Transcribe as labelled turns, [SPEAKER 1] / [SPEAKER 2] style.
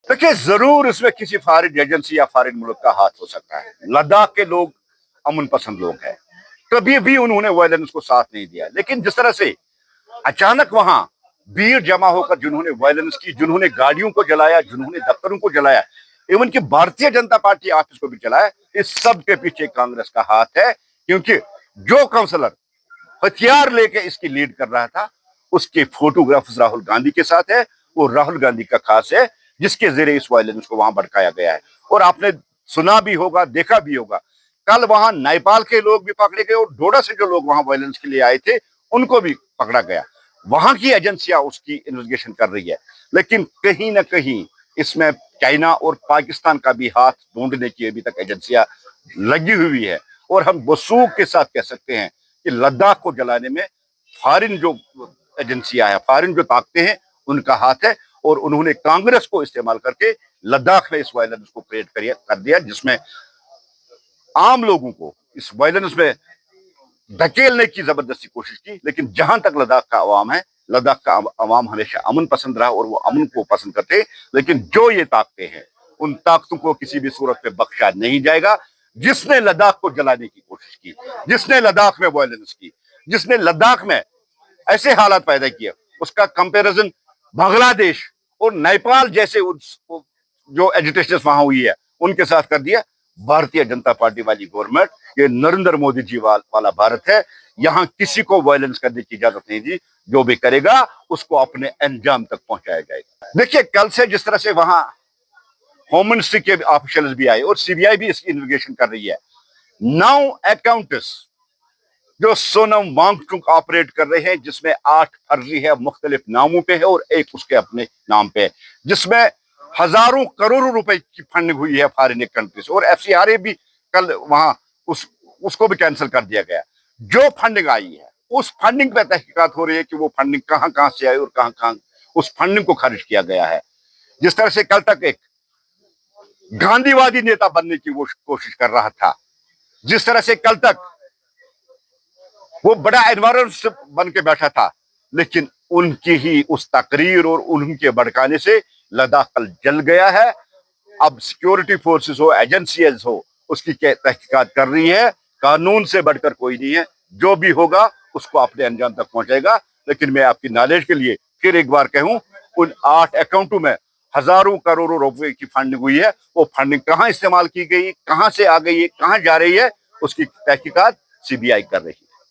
[SPEAKER 1] देखिए, जरूर इसमें किसी फॉरेन एजेंसी या फॉरेन मुल्क का हाथ हो सकता है। लद्दाख के लोग अमन पसंद लोग हैं, कभी भी उन्होंने वायलेंस को साथ नहीं दिया। लेकिन जिस तरह से अचानक वहां भीड़ जमा होकर जिन्होंने वायलेंस की, जिन्होंने गाड़ियों को जलाया, जिन्होंने दफ्तरों को जलाया, इवन कि भारतीय जनता पार्टी ऑफिस को भी जलाया, इस सब के पीछे कांग्रेस का हाथ है। क्योंकि जो काउंसलर हथियार लेके इसकी लीड कर रहा था, उसके फोटोग्राफ्स राहुल गांधी के साथ है। वो राहुल गांधी का खास है, जिसके जरिए इस वायलेंस को वहां भड़काया गया है। और आपने सुना भी होगा, देखा भी होगा, कल वहां नेपाल के लोग भी पकड़े गए और डोडा से जो लोग वहां वायलेंस के लिए आए थे उनको भी पकड़ा गया। वहां की एजेंसियां उसकी इन्वेस्टिगेशन कर रही है। लेकिन कहीं ना कहीं इसमें चाइना और पाकिस्तान का भी हाथ ढूंढने की अभी तक एजेंसियां लगी हुई है। और हम वसूख के साथ कह सकते हैं कि लद्दाख को जलाने में फॉरेन जो एजेंसियां हैं, फॉरेन जो ताकतें हैं, उनका हाथ है। और उन्होंने कांग्रेस को इस्तेमाल करके लद्दाख में इस वायलेंस को क्रिएट कर दिया, जिसमें आम लोगों को इस वायलेंस में धकेलने की जबरदस्ती कोशिश की। लेकिन जहां तक लद्दाख का अवाम है, लद्दाख का अवाम हमेशा अमन पसंद रहा और वो अमन को पसंद करते। लेकिन जो ये ताकतें हैं, उन ताकतों को किसी भी सूरत में बख्शा नहीं जाएगा। जिसने लद्दाख को जलाने की कोशिश की, जिसने लद्दाख में वायलेंस की, जिसने लद्दाख में ऐसे हालात पैदा किए, उसका कंपैरिजन बांग्लादेश और नेपाल जैसे जो एजिटेशन वहां हुई है उनके साथ कर दिया। भारतीय जनता पार्टी वाली गवर्नमेंट, ये नरेंद्र मोदी जी वाला भारत है। यहाँ किसी को वायलेंस करने की इजाजत नहीं दी। जो भी करेगा उसको अपने अंजाम तक पहुंचाया जाएगा। देखिए, कल से जिस तरह से वहां होम मिनिस्ट्री के ऑफिशियल्स भी आए और सीबीआई भी इसकी इन्वेस्टिगेशन कर रही है। 9 अकाउंट्स जो सोनम वांगचुक ऑपरेट कर रहे हैं, जिसमें 8 फर्जी है, मुख्तलिफ नामों पे है और एक उसके अपने नाम पे है, जिसमें हजारों करोड़ों रुपए की फंडिंग हुई है फॉरेन कंट्री से। और एफसीआरए भी कल वहां उसको भी कैंसिल कर दिया गया। जो फंडिंग आई है उस फंडिंग पे तहकीकात हो रही है कि वो फंडिंग कहां कहां से आई और कहां कहां उस फंडिंग को खारिज किया गया है। जिस तरह से कल तक एक गांधीवादी नेता बनने की वो कोशिश कर रहा था, जिस तरह से कल तक वो बड़ा एनवायरमेंट बन के बैठा था, लेकिन उनकी ही उस तकरीर और उनके भड़काने से लद्दाख कल जल गया है। अब सिक्योरिटी फोर्सेस हो, एजेंसीज हो, उसकी तहकीकात कर रही है। कानून से बढ़कर कोई नहीं है। जो भी होगा उसको अपने अंजाम तक पहुंचेगा। लेकिन मैं आपकी नॉलेज के लिए फिर एक बार कहूं, उन 8 अकाउंटों में हजारों करोड़ों रुपए की फंडिंग हुई है। वो फंडिंग कहां इस्तेमाल की गई, कहां से आ गई है, कहां जा रही है, उसकी तहकीकात सीबीआई कर रही है।